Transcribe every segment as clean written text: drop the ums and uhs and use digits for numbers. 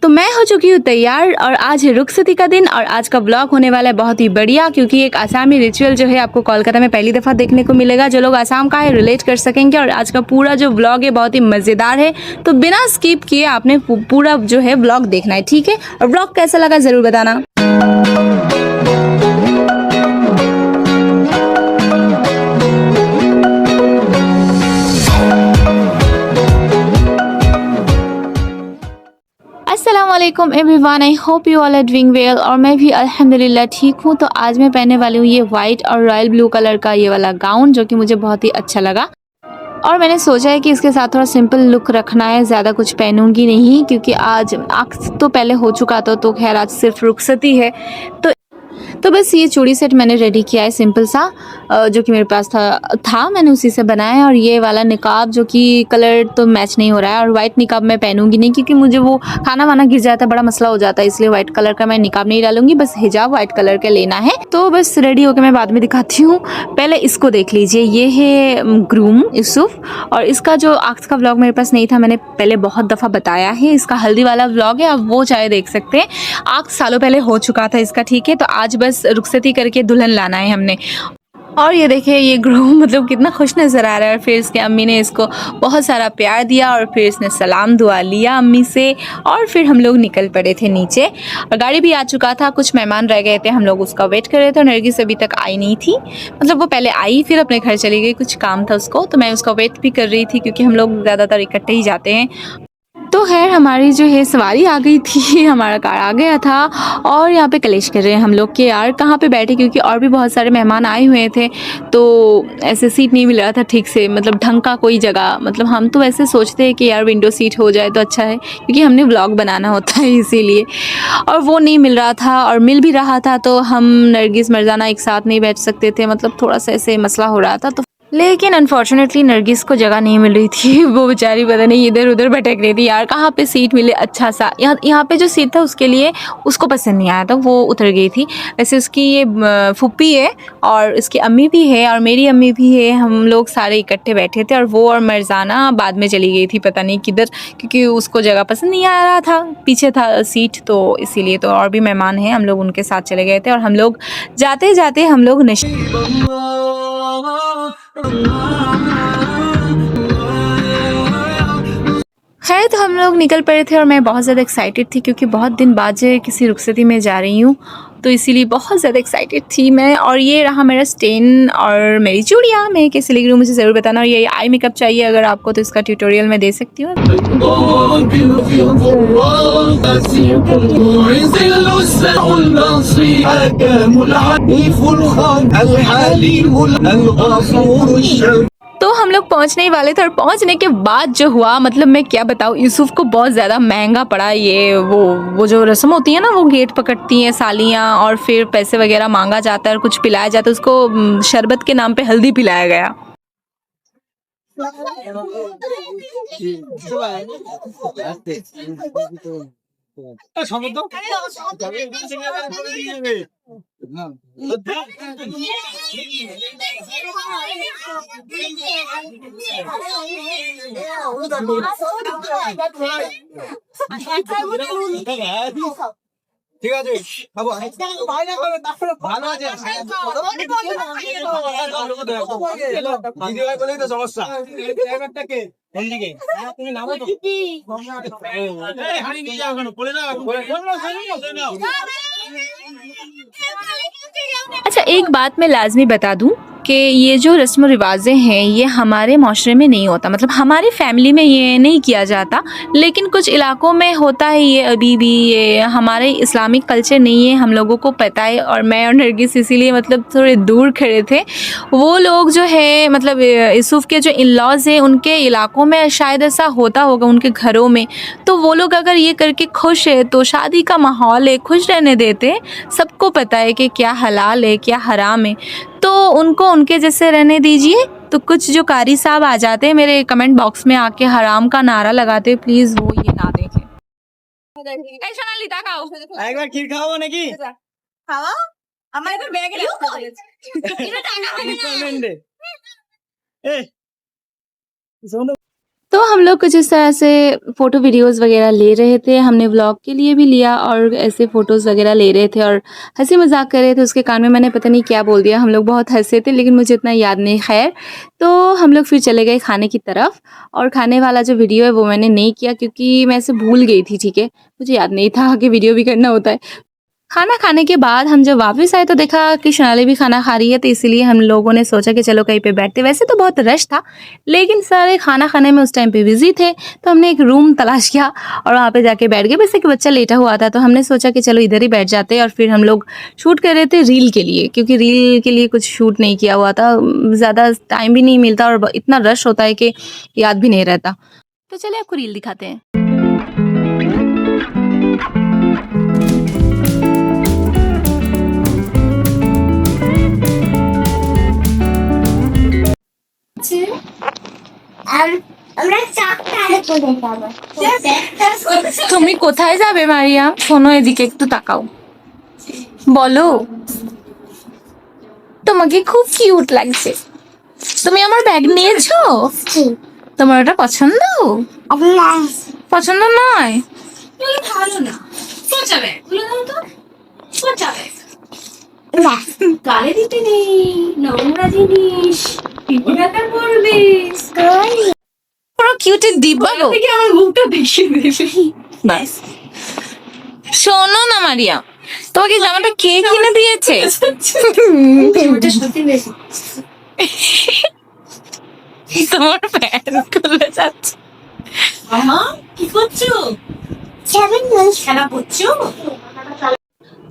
तो मैं हो चुकी हूँ तैयार और आज है रुखसती का दिन और आज का ब्लॉग होने वाला है बहुत ही बढ़िया, क्योंकि एक आसामी रिचुअल जो है आपको कोलकाता में पहली दफ़ा देखने को मिलेगा। जो लोग आसाम का है रिलेट कर सकेंगे और आज का पूरा जो ब्लॉग है बहुत ही मज़ेदार है। तो बिना स्किप किए आपने पूरा जो है ब्लॉग देखना है, ठीक है? और ब्लॉग कैसा लगा ज़रूर बताना। अस्सलामुअलैकुम everyone, I hope you all are doing well. और मैं भी अल्हम्दुलिल्लाह ठीक हूँ। तो आज मैं पहनने वाली हूँ ये वाइट और रॉयल ब्लू कलर का ये वाला गाउन, जो कि मुझे बहुत ही अच्छा लगा। और मैंने सोचा है कि इसके साथ थोड़ा सिंपल लुक रखना है, ज़्यादा कुछ पहनूंगी नहीं, क्योंकि आज अक्स तो पहले हो चुका था, तो खैर आज सिर्फ रुखसती है। तो बस ये चूड़ी सेट मैंने रेडी किया है सिंपल सा, जो कि मेरे पास था मैंने उसी से बनाया है। और ये वाला निकाब जो कि कलर तो मैच नहीं हो रहा है, और वाइट निकाब मैं पहनूंगी नहीं, क्योंकि मुझे वो खाना वाना गिर जाता है, बड़ा मसला हो जाता है, इसलिए वाइट कलर का मैं निकाब नहीं डालूंगी। बस हिजाब वाइट कलर का लेना है। तो बस रेडी होकर मैं बाद में दिखाती हूँ। पहले इसको देख लीजिए, ये है ग्रूम यूसुफ। और इसका जो आक्स का व्लॉग मेरे पास नहीं था, मैंने पहले बहुत दफ़ा बताया है। इसका हल्दी वाला व्लॉग है, आप वो चाहे देख सकते हैं। आक्स सालों पहले हो चुका था इसका, ठीक है? तो आज बस रुखसती करके दुल्हन लाना है हमने। और ये देखिए, ये ग्रूम मतलब कितना खुश नज़र आ रहा है। और फिर इसके अम्मी ने इसको बहुत सारा प्यार दिया और फिर इसने सलाम दुआ लिया अम्मी से। और फिर हम लोग निकल पड़े थे नीचे, और गाड़ी भी आ चुका था। कुछ मेहमान रह गए थे, हम लोग उसका वेट कर रहे थे। और नरगिस अभी तक आई नहीं थी, मतलब वो पहले आई फिर अपने घर चली गई, कुछ काम था उसको, तो मैं उसका वेट भी कर रही थी, क्योंकि हम लोग ज़्यादातर इकट्ठे ही जाते हैं। तो खैर हमारी जो है सवारी आ गई थी, हमारा कार आ गया था। और यहाँ पे कलेश कर रहे हैं हम लोग कि यार कहाँ पे बैठे, क्योंकि और भी बहुत सारे मेहमान आए हुए थे। तो ऐसे सीट नहीं मिल रहा था ठीक से, मतलब ढंग का कोई जगह। मतलब हम तो वैसे सोचते हैं कि यार विंडो सीट हो जाए तो अच्छा है, क्योंकि हमने व्लॉग बनाना होता है इसीलिए। और वो नहीं मिल रहा था, और मिल भी रहा था तो हम नरगिस मर्जाना एक साथ नहीं बैठ सकते थे, मतलब थोड़ा सा ऐसे मसला हो रहा था। तो लेकिन अनफॉर्चुनेटली नरगिस को जगह नहीं मिल रही थी। वो बेचारी पता नहीं इधर उधर भटक रही थी यार, कहाँ पे सीट मिले अच्छा सा। यहाँ पे जो सीट था उसके लिए उसको पसंद नहीं आया था, वो उतर गई थी। वैसे उसकी ये फूफी है और उसकी अम्मी भी है और मेरी अम्मी भी है। हम लोग सारे इकट्ठे बैठे थे, और वो और मरजाना बाद में चली गई थी पता नहीं किधर, क्योंकि उसको जगह पसंद नहीं आ रहा था, पीछे था सीट, तो इसीलिए। तो और भी मेहमान हैं, हम लोग उनके साथ चले गए थे। और हम लोग जाते जाते हम लोग खैर तो हम लोग निकल पड़े थे, और मैं बहुत ज़्यादा एक्साइटेड थी, क्योंकि बहुत दिन बाद जो किसी रुखसती में जा रही हूँ, तो इसीलिए बहुत ज़्यादा एक्साइटेड थी मैं। और ये रहा मेरा स्टेन और मेरी चूड़ियाँ, मैं कैसे लग रही हूँ मुझे ज़रूर बताना। और ये आई मेकअप चाहिए अगर आपको, तो इसका ट्यूटोरियल मैं दे सकती हूँ। तो हम लोग पहुंचने ही वाले थे, और पहुंचने के बाद जो हुआ, मतलब मैं क्या बताऊँ, यूसुफ को बहुत ज़्यादा महंगा पड़ा। ये वो जो रस्म होती है ना, वो गेट पकड़ती हैं सालियाँ, और फिर पैसे वगैरह मांगा जाता है और कुछ पिलाया जाता है उसको। शरबत के नाम पे हल्दी पिलाया गया। ঠিক আছে বাবু ভালো আছে ভিডিও বলেই তো সমস্যা ড্রাইভারটাকে কোন দিকে তুমি নামো তো এই হানি নিয়ে যাও কেন পড়ে নাও अच्छा, एक बात मैं लाजमी बता दूं कि ये जो रस्म रिवाजें हैं ये हमारे माशरे में नहीं होता, मतलब हमारी फैमिली में ये नहीं किया जाता, लेकिन कुछ इलाकों में होता है ये अभी भी। ये हमारे इस्लामिक कल्चर नहीं है, हम लोगों को पता है। और मैं और नरगिस इसीलिए मतलब थोड़े दूर खड़े थे। वो लोग जो है, मतलब यूसुफ के जो इन लॉज हैं उनके इलाकों में शायद ऐसा होता होगा, उनके घरों में। तो वो लोग अगर ये करके खुश है, तो शादी का माहौल है, खुश रहने देते। सबको पता है कि क्या हलाल है क्या हराम है, तो उनको उनके जैसे रहने दीजिए। तो कुछ जो कारी साहब आ जाते हैं मेरे कमेंट बॉक्स में आके हराम का नारा लगाते, प्लीज़ वो ये ना देखें। একবার ক্ষীর খাওয়াবো নাকি খাওয়া আমার একটা ব্যাগে রাখতে বলেছে এটা টাকা হবে না ইনস্টলমেন্টে এই শোনো तो हम लोग कुछ इस तरह से फ़ोटो वीडियोज़ वगैरह ले रहे थे। हमने व्लॉग के लिए भी लिया और ऐसे फ़ोटोज़ वगैरह ले रहे थे और हँसी मज़ाक कर रहे थे। उसके कान में मैंने पता नहीं क्या बोल दिया। हम लोग बहुत हँसे थे लेकिन मुझे इतना याद नहीं। ख़ैर, तो हम लोग फिर चले गए खाने की तरफ और खाने वाला जो वीडियो है वो मैंने नहीं किया क्योंकि मैं ऐसे भूल गई थी, ठीक है? मुझे याद नहीं था कि वीडियो भी करना होता है। खाना खाने के बाद हम जब वापस आए तो देखा कि सोनाली भी खाना खा रही है, तो इसीलिए हम लोगों ने सोचा कि चलो कहीं पे बैठते। वैसे तो बहुत रश था लेकिन सारे खाना खाने में उस टाइम पे बिजी थे, तो हमने एक रूम तलाश किया और वहाँ पे जाके बैठ गए। वैसे कि बच्चा लेटा हुआ था तो हमने सोचा कि चलो इधर ही बैठ जाते हैं। और फिर हम लोग शूट कर रहे थे रील के लिए, क्योंकि रील के लिए कुछ शूट नहीं किया हुआ था, ज़्यादा टाइम भी नहीं मिलता और इतना रश होता है कि याद भी नहीं रहता। तो चलिए आपको रील दिखाते हैं। আমরা চারটা আগে চলে যাবো তুমি কোথায় যাবে মারিয়াম? শোনো এদিকে একটু তাকাও, বলো। তোমাকে খুব কিউট লাগছে। তুমি আমার ব্যাগ নিয়েছো? তোমার ওটা পছন্দ? পছন্দ নয়? ভালো না সোজা ব্যাগ খুলে দাও তো সোজা ব্যাগ না গালে দিতে নেই নোংরা জিনিস পিঁপড়াটা পড়বে পুরো কিউটের ডিব্বা গো। থেকে আমার মুখটা দেখিয়ে দেবে ব্যাস। শোনো না মারিয়াম, তোমাকে জামাটা কে কিনে দিয়েছে? ওটা সত্যি বেশি তোমার প্যান্ট খুলে যাচ্ছে। কি করছো খেলা করছো?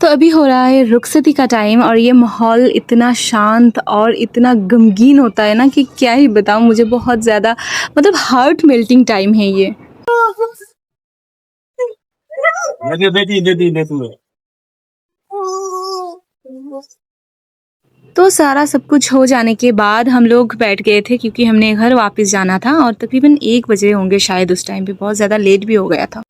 तो अभी हो रहा है रुखसती का टाइम और ये माहौल इतना शांत और इतना गमगीन होता है ना कि क्या ही बताऊँ। मुझे बहुत ज़्यादा मतलब हार्ट मेल्टिंग टाइम है ये। तो सारा सब कुछ हो जाने के बाद हम लोग बैठ गए थे क्योंकि हमने घर वापस जाना था और तकरीबन 1 बजे होंगे शायद। उस टाइम पे बहुत ज़्यादा लेट भी हो गया था।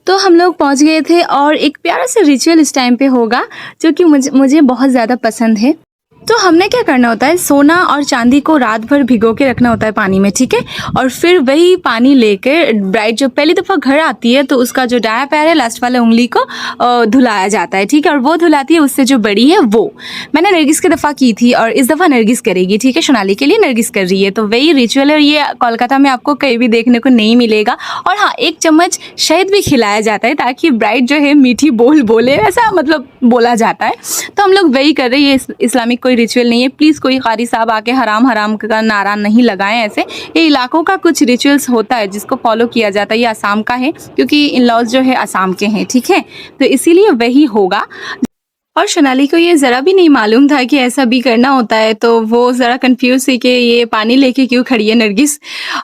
तो हम लोग पहुंच गए थे और एक प्यारा सा रिचुअल इस टाइम पे होगा जो कि मुझे बहुत ज़्यादा पसंद है। तो हमने क्या करना होता है, सोना और चांदी को रात भर भिगो के रखना होता है पानी में, ठीक है। और फिर वही पानी लेकर ब्राइड जब पहली दफ़ा घर आती है तो उसका जो दायां पैर है लास्ट वाले उंगली को धुलाया जाता है, ठीक है। और वो धुलाती है उससे जो बड़ी है वो। मैंने नरगिस की दफ़ा की थी और इस दफ़ा नरगिस करेगी, ठीक है। सोनाली के लिए नरगिस कर रही है। तो वही रिचुअल है, ये कोलकाता में आपको कहीं भी देखने को नहीं मिलेगा। और हाँ, 1 चम्मच शहद भी खिलाया जाता है ताकि ब्राइड जो है मीठी बोल बोले, ऐसा मतलब बोला जाता है। तो हम लोग वही कर रहे हैं। ये इस्लामिक कोई रिचुअल नहीं है। प्लीज़ कोई कारी साहब आके हराम हराम का नारा नहीं लगाएं ऐसे। ये इलाकों का कुछ रिचुअल्स होता है जिसको फॉलो किया जाता है। ये असम का है क्योंकि इन लॉज जो है असम के हैं, ठीक है। तो इसीलिए वही होगा। और सोनाली को ये ज़रा भी नहीं मालूम था कि ऐसा भी करना होता है, तो वो ज़रा कंफ्यूज थी कि ये पानी लेके क्यों खड़ी है नरगिस,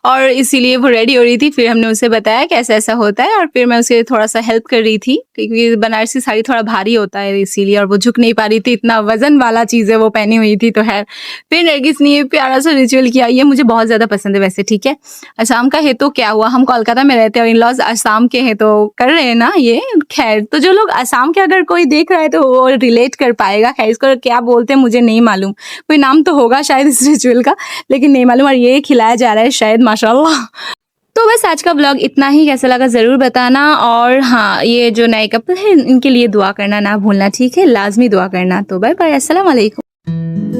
और इसीलिए वो रेडी हो रही थी। फिर हमने उसे बताया कि ऐसा ऐसा होता है और फिर मैं उसे थोड़ा सा हेल्प कर रही थी क्योंकि बनारसी साड़ी थोड़ा भारी होता है इसीलिए, और वो झुक नहीं पा रही थी, इतना वजन वाला चीज़ है वो पहनी हुई थी। तो खैर फिर नरगिस ने ये प्यारा सा रिचुअल किया। ये मुझे बहुत ज़्यादा पसंद है वैसे, ठीक है। असम का है तो क्या हुआ, हम कोलकाता में रहते हैं और इन लॉज असम के हैं तो कर रहे हैं ना ये। खैर, तो जो लोग असम के अगर कोई देख रहा है तो वो रिलेट कर पाएगा। खैर, इसको क्या बोलते हैं मुझे नहीं मालूम, कोई नाम तो होगा शायद इस रिचुअल का, लेकिन नहीं मालूम। और ये खिलाया जा रहा है शायद, माशाल्लाह। तो बस आज का ब्लॉग इतना ही। कैसा लगा ज़रूर बताना। और हाँ, ये जो नए कपल हैं इनके लिए दुआ करना ना भूलना, ठीक है। लाजमी दुआ करना। तो बाय बाय, अस्सलाम वालेकुम।